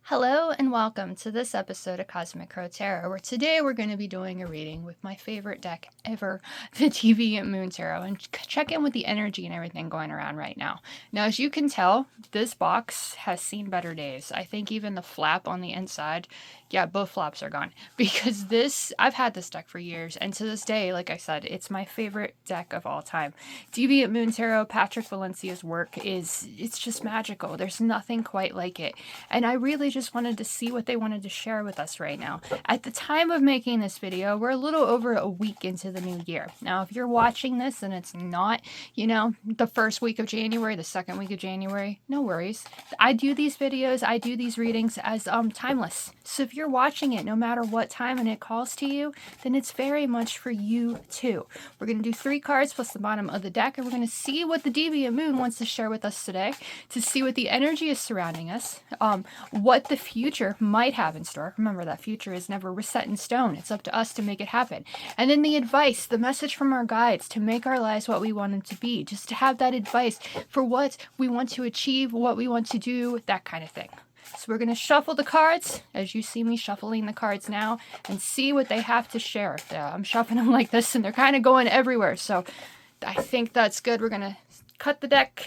Hello and welcome to this episode of Cosmic Crow Tarot, where today we're going to be doing a reading with my favorite deck ever, the Deviant Moon Tarot, and check in with the energy and everything going around right now. Now, as you can tell, this box has seen better days. I think even the flap on the inside, yeah, both flaps are gone, because I've had this deck for years, and to this day, like I said, it's my favorite deck of all time. Deviant Moon Tarot, Patrick Valencia's work it's just magical. There's nothing quite like it. And I really just wanted to see what they wanted to share with us right now. At the time of making this video, we're a little over a week into the new year. Now, if you're watching this and it's not, the first week of January, the second week of January, no worries. I do these videos, I do these readings as timeless. So if you're watching it, no matter what time and it calls to you, then it's very much for you too. We're going to do 3 cards plus the bottom of the deck, and we're going to see what the Deviant Moon wants to share with us today, to see what the energy is surrounding us, what the future might have in store. Remember, that future is never set in stone. It's up to us to make it happen. And then the advice, the message from our guides to make our lives what we want them to be, just to have that advice for what we want to achieve, what we want to do, that kind of thing. So we're going to shuffle the cards, as you see me shuffling the cards now, and see what they have to share. I'm shuffling them like this, and they're kind of going everywhere. So I think that's good. We're going to cut the deck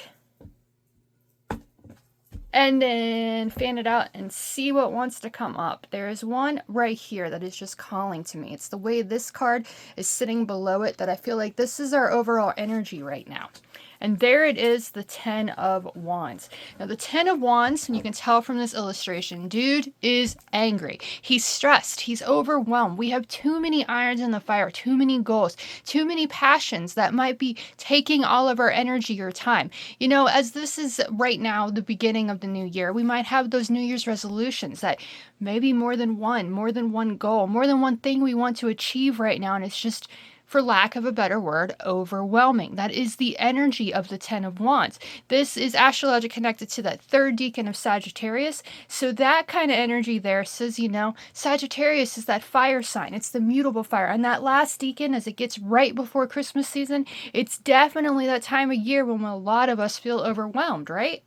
and then fan it out and see what wants to come up. There is one right here that is just calling to me. It's the way this card is sitting below it that I feel like this is our overall energy right now. And there it is, the 10 of Wands. Now, the 10 of Wands, and you can tell from this illustration, dude is angry. He's stressed. He's overwhelmed. We have too many irons in the fire, too many goals, too many passions that might be taking all of our energy or time. As this is right now the beginning of the new year, we might have those New Year's resolutions that maybe more than one goal, more than one thing we want to achieve right now, and it's just, for lack of a better word, overwhelming. That is the energy of the 10 of Wands. This is astrologic connected to that 3rd decan of Sagittarius. So that kind of energy there says, Sagittarius is that fire sign. It's the mutable fire. And that last decan, as it gets right before Christmas season, it's definitely that time of year when a lot of us feel overwhelmed, right?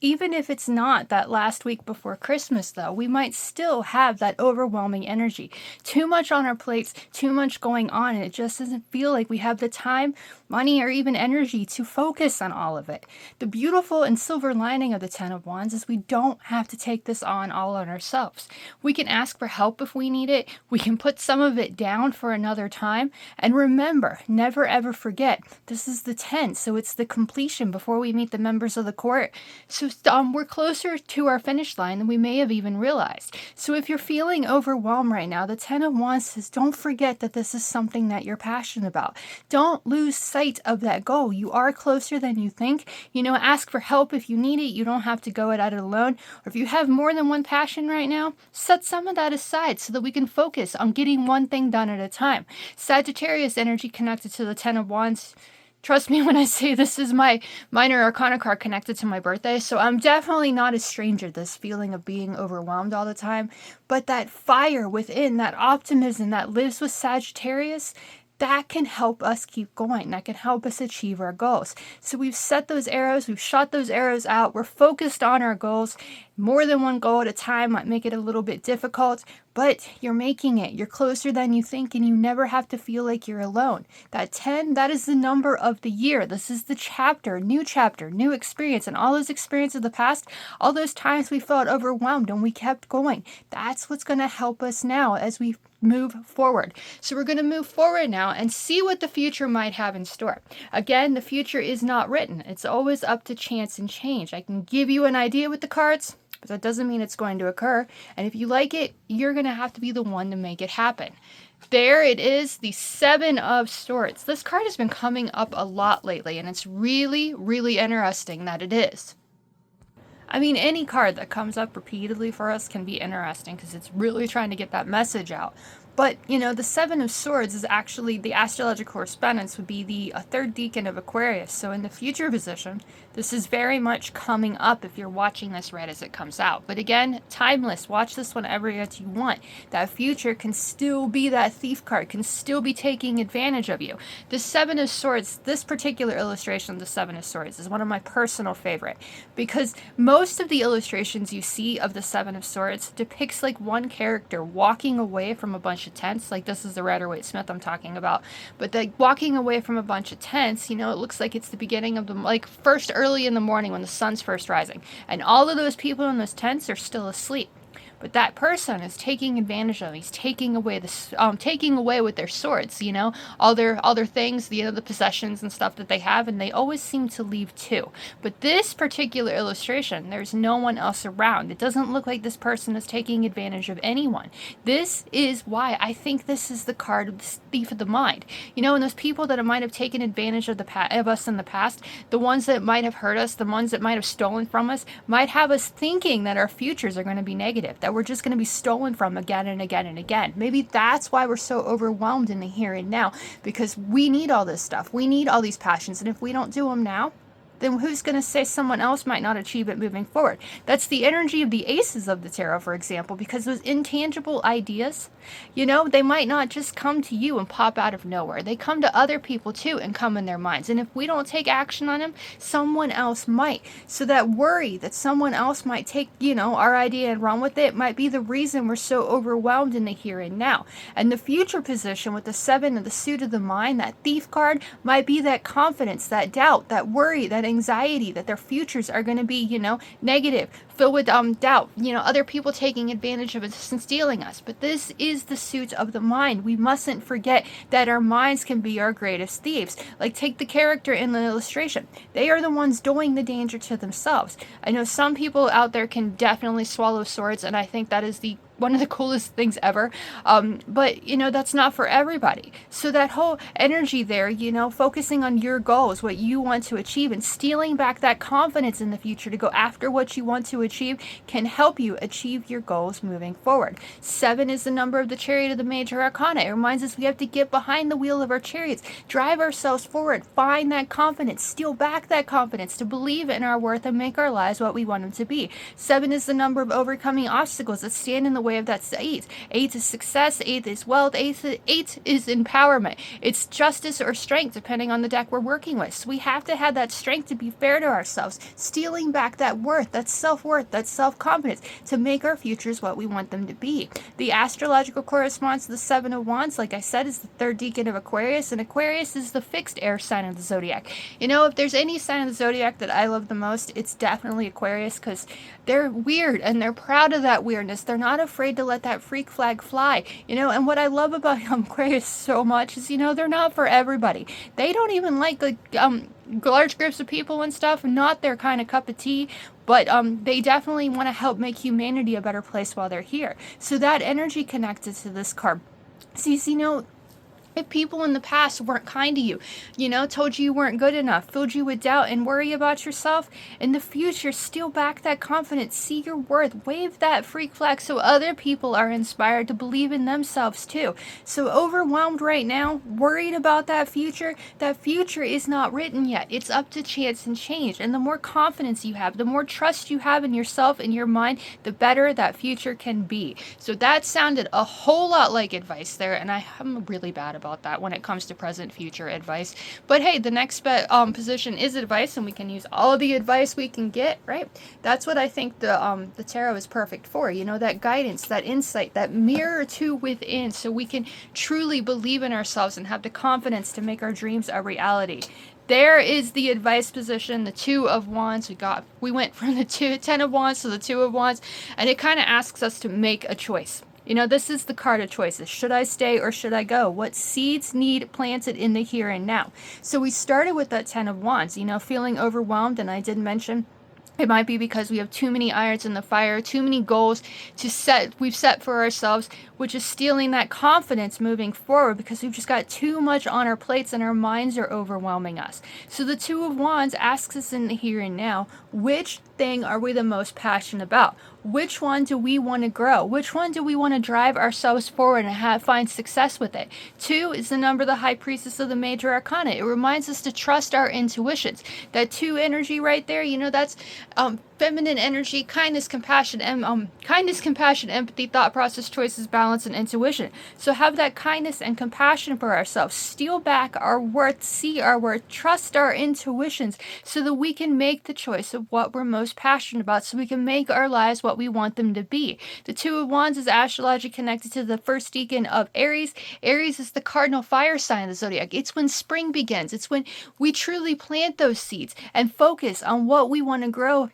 Even if it's not that last week before Christmas, though, we might still have that overwhelming energy. Too much on our plates, too much going on, and it just doesn't feel like we have the time, money, or even energy to focus on all of it. The beautiful and silver lining of the 10 of Wands is we don't have to take this on all on ourselves. We can ask for help if we need it. We can put some of it down for another time. And remember, never ever forget, this is the 10, so it's the completion before we meet the members of the court. So we're closer to our finish line than we may have even realized. So if you're feeling overwhelmed right now, the 10 of Wands says, don't forget that this is something that you're passionate about. Don't lose sight of that goal. You are closer than you think. Ask for help if you need it. You don't have to go at it alone. Or if you have more than one passion right now, set some of that aside so that we can focus on getting one thing done at a time. Sagittarius energy connected to the 10 of Wands. Trust me when I say this is my minor arcana card connected to my birthday, so I'm definitely not a stranger to this feeling of being overwhelmed all the time. But that fire within, that optimism that lives with Sagittarius, that can help us keep going. That can help us achieve our goals. So we've set those arrows, we've shot those arrows out, we're focused on our goals. More than one goal at a time might make it a little bit difficult, but you're making it. You're closer than you think, and you never have to feel like you're alone. That 10, that is the number of the year. This is the chapter, new experience, and all those experiences of the past, all those times we felt overwhelmed and we kept going. That's what's going to help us now as we move forward. So we're going to move forward now and see what the future might have in store. Again, the future is not written. It's always up to chance and change. I can give you an idea with the cards, but that doesn't mean it's going to occur. And if you like it, you're going to have to be the one to make it happen. There it is, the 7 of Swords. This card has been coming up a lot lately, and it's really, really interesting that it is. I mean, any card that comes up repeatedly for us can be interesting because it's really trying to get that message out. But, you know, the Seven of Swords is actually, the astrological correspondence would be the third decan of Aquarius. So in the future position, this is very much coming up if you're watching this right as it comes out. But again, timeless. Watch this whenever you want. That future can still be that thief card, can still be taking advantage of you. The Seven of Swords, this particular illustration of the Seven of Swords is one of my personal favorite, because most of the illustrations you see of the Seven of Swords depicts like one character walking away from a bunch of tents. Like this is the Rider-Waite Smith I'm talking about. But like walking away from a bunch of tents, you know, it looks like it's the beginning of the, like first early in the morning when the sun's first rising. And all of those people in those tents are still asleep. But that person is taking advantage of them. He's taking away taking away with their swords, you know, all their things, you know, the possessions and stuff that they have, and they always seem to leave too. But this particular illustration, there's no one else around. It doesn't look like this person is taking advantage of anyone. This is why I think this is the card of the thief of the mind. You know, and those people that might have taken advantage of us in the past, the ones that might have hurt us, the ones that might have stolen from us, might have us thinking that our futures are going to be negative, that we're just going to be stolen from again and again and again. Maybe that's why we're so overwhelmed in the here and now, because we need all this stuff. We need all these passions. And if we don't do them now, then who's going to say someone else might not achieve it moving forward? That's the energy of the aces of the tarot, for example, because those intangible ideas, you know, they might not just come to you and pop out of nowhere. They come to other people too and come in their minds. And if we don't take action on them, someone else might. So that worry that someone else might take, you know, our idea and run with it might be the reason we're so overwhelmed in the here and now. And the future position with the Seven of the suit of the mind, that thief card, might be that confidence, that doubt, that worry, that anxiety that their futures are going to be, you know, negative, filled with doubt, you know, other people taking advantage of us and stealing us. But this is the suit of the mind. We mustn't forget that our minds can be our greatest thieves. Like take the character in the illustration. They are the ones doing the danger to themselves. I know some people out there can definitely swallow swords, and I think that is one of the coolest things ever. But, you know, that's not for everybody. So that whole energy there, you know, focusing on your goals, what you want to achieve, and stealing back that confidence in the future to go after what you want to achieve can help you achieve your goals moving forward. 7 is the number of the chariot of the major arcana. It reminds us we have to get behind the wheel of our chariots, drive ourselves forward, find that confidence, steal back that confidence to believe in our worth and make our lives what we want them to be. 7 is the number of overcoming obstacles that stand in the way of that's 8. 8 is success, 8 is wealth, 8 is empowerment. It's justice or strength depending on the deck we're working with. So we have to have that strength to be fair to ourselves, stealing back that worth, that self-worth, that self-confidence to make our futures what we want them to be. The astrological correspondence to the 7 of Wands, like I said, is the third decan of Aquarius, and Aquarius is the fixed air sign of the zodiac. You know, if there's any sign of the zodiac that I love the most, it's definitely Aquarius, because they're weird and they're proud of that weirdness. They're not afraid to let that freak flag fly, you know. And what I love about Aquarius so much is, you know, they're not for everybody. They don't even like large groups of people and stuff, not their kind of cup of tea, but they definitely want to help make humanity a better place while they're here. So that energy connected to this card. See, you know, if people in the past weren't kind to you, you know, told you weren't good enough, filled you with doubt and worry about yourself, in the future, steal back that confidence, see your worth, wave that freak flag so other people are inspired to believe in themselves too. So overwhelmed right now, worried about that future is not written yet. It's up to chance and change. And the more confidence you have, the more trust you have in yourself and your mind, the better that future can be. So that sounded a whole lot like advice there, and I'm really bad about that when it comes to present future advice. But hey, the next position is advice, and we can use all of the advice we can get, right? That's what I think the tarot is perfect for, you know, that guidance, that insight, that mirror to within, so we can truly believe in ourselves and have the confidence to make our dreams a reality. There is the advice position, the 2 of Wands. We went from the 10 of Wands to the 2 of Wands, and it kind of asks us to make a choice. You know, this is the card of choices. Should I stay or should I go? What seeds need planted in the here and now? So we started with that 10 of Wands, you know, feeling overwhelmed. And I did mention It might be because we have too many irons in the fire, too many goals we've set for ourselves, which is stealing that confidence moving forward because we've just got too much on our plates and our minds are overwhelming us. So the Two of Wands asks us in the here and now, which thing are we the most passionate about? Which one do we want to grow? Which one do we want to drive ourselves forward and find success with it? 2 is the number of the High Priestess of the Major Arcana. It reminds us to trust our intuitions. That 2 energy right there, that's feminine energy, kindness, compassion, empathy, thought process, choices, balance, and intuition. So have that kindness and compassion for ourselves. Steal back our worth, see our worth, trust our intuitions so that we can make the choice of what we're most passionate about, so we can make our lives what we want them to be. The Two of Wands is astrologically connected to the first decan of Aries. Aries is the cardinal fire sign of the zodiac. It's when spring begins. It's when we truly plant those seeds and focus on what we want to grow,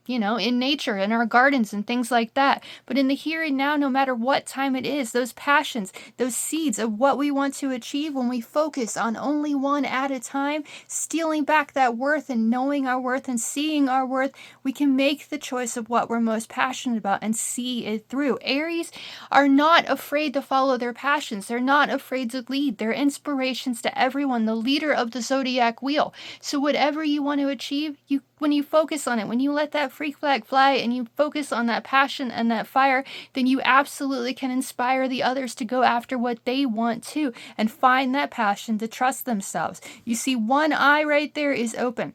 in nature, in our gardens and things like that. But in the here and now, no matter what time it is, those passions, those seeds of what we want to achieve, when we focus on only one at a time, stealing back that worth and knowing our worth and seeing our worth, we can make the choice of what we're most passionate about and see it through. Aries are not afraid to follow their passions. They're not afraid to lead. They're inspirations to everyone, the leader of the zodiac wheel. So whatever you want to achieve, when you focus on it, when you let that freak flag fly and you focus on that passion and that fire, then you absolutely can inspire the others to go after what they want to and find that passion to trust themselves. You see, one eye right there is open.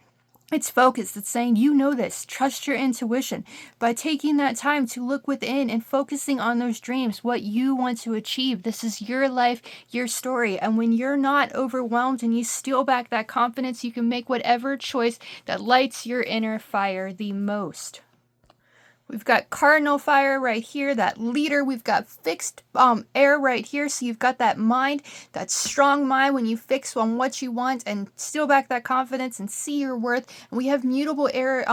It's focused. It's saying, this. Trust your intuition. By taking that time to look within and focusing on those dreams, what you want to achieve. This is your life, your story. And when you're not overwhelmed and you steal back that confidence, you can make whatever choice that lights your inner fire the most. We've got cardinal fire right here, that leader. We've got fixed air right here. So you've got that mind, that strong mind when you fix on what you want and steal back that confidence and see your worth. And we have mutable air,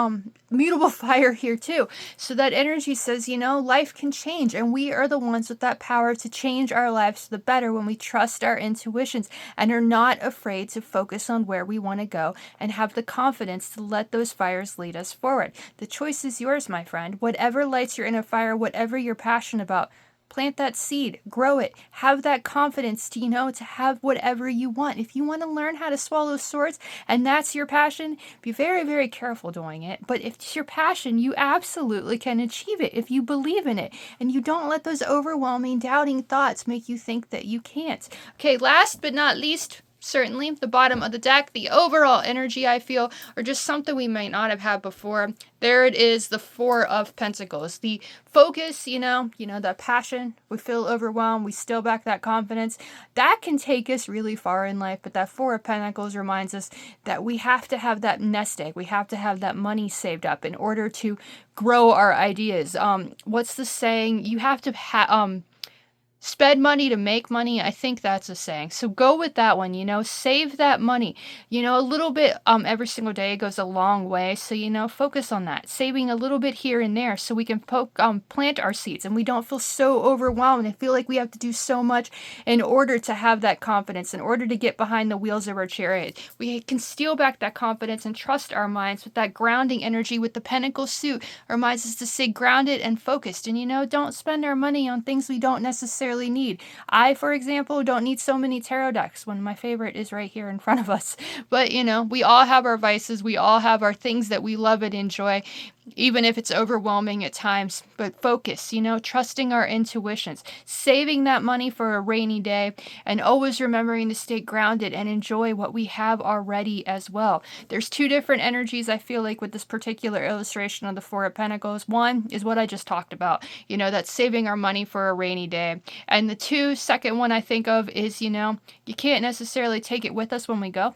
mutable fire here too. So that energy says, life can change. And we are the ones with that power to change our lives for the better when we trust our intuitions and are not afraid to focus on where we want to go and have the confidence to let those fires lead us forward. The choice is yours, my friend. Whatever lights your inner fire, whatever you're passionate about, plant that seed, grow it, have that confidence to have whatever you want. If you want to learn how to swallow swords and that's your passion, be very, very careful doing it. But if it's your passion, you absolutely can achieve it if you believe in it and you don't let those overwhelming, doubting thoughts make you think that you can't. Okay, last but not least, certainly the bottom of the deck, the overall energy I feel, or just something we might not have had before. There it is, the Four of Pentacles. The focus, the passion, we feel overwhelmed, we steal back that confidence. That can take us really far in life, but that Four of Pentacles reminds us that we have to have that nest egg. We have to have that money saved up in order to grow our ideas. What's the saying? You have to spend money to make money. I think that's a saying. So go with that one, save that money. A little bit every single day goes a long way. So, focus on that. Saving a little bit here and there so we can plant our seeds and we don't feel so overwhelmed and feel like we have to do so much in order to have that confidence, in order to get behind the wheels of our chariot. We can steal back that confidence and trust our minds with that grounding energy with the Pentacle suit. Reminds us to stay grounded and focused and, don't spend our money on things we don't necessarily need. I, for example, don't need so many tarot decks when my favorite is right here in front of us. But, we all have our vices. We all have our things that we love and enjoy, even if it's overwhelming at times. But focus, trusting our intuitions, saving that money for a rainy day, and always remembering to stay grounded and enjoy what we have already as well. There's two different energies I feel like with this particular illustration of the Four of Pentacles. One is what I just talked about, that's saving our money for a rainy day. And the second one I think of is, you can't necessarily take it with us when we go.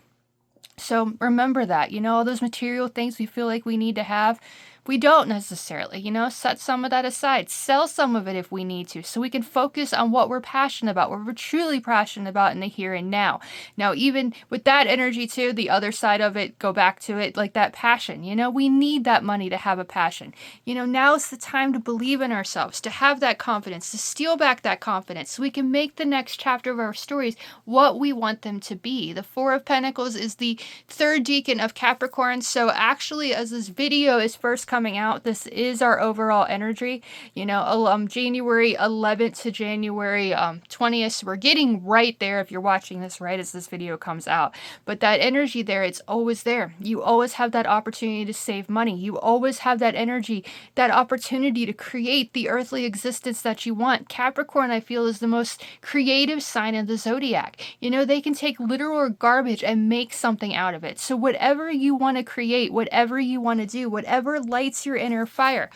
So remember that, all those material things we feel like we need to have, We don't necessarily, you know, set some of that aside, sell some of it if we need to, so we can focus on what we're passionate about, what we're truly passionate about in the here and now. Now, even with that energy too, the other side of it, go back to it, like that passion, you know, we need that money to have a passion. You know, now's the time to believe in ourselves, to have that confidence, to steal back that confidence so we can make the next chapter of our stories what we want them to be. The Four of Pentacles is the third decan of Capricorn. So actually, as this video is first coming out, this is our overall energy. You know, January 11th to January 20th. So we're getting right there if you're watching this right as this video comes out. But that energy there, it's always there. You always have that opportunity to save money. You always have that energy, that opportunity to create the earthly existence that you want. Capricorn, I feel, is the most creative sign of the zodiac. You know, they can take literal garbage and make something out of it. So whatever you want to create, whatever you want to do, whatever lights your inner fire,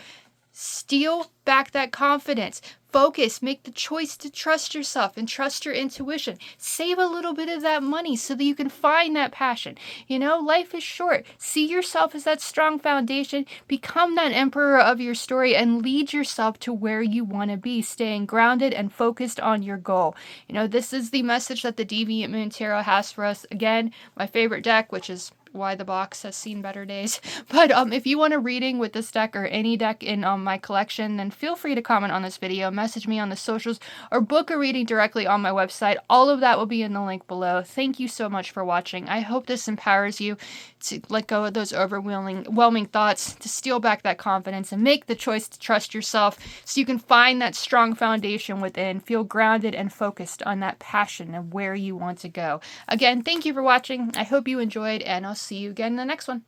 steal back that confidence. Focus, make the choice to trust yourself and trust your intuition. Save a little bit of that money so that you can find that passion. You know, life is short. See yourself as that strong foundation. Become that emperor of your story and lead yourself to where you want to be, staying grounded and focused on your goal. You know, this is the message that the Deviant Moon Tarot has for us. Again, my favorite deck, which is why the box has seen better days. But if you want a reading with this deck or any deck in my collection, then feel free to comment on this video, message me on the socials, or book a reading directly on my website. All of that will be in the link below. Thank you so much for watching. I hope this empowers you to let go of those overwhelming thoughts, to steal back that confidence, and make the choice to trust yourself so you can find that strong foundation within, feel grounded and focused on that passion of where you want to go. Again, thank you for watching. I hope you enjoyed, and I'll see you again in the next one.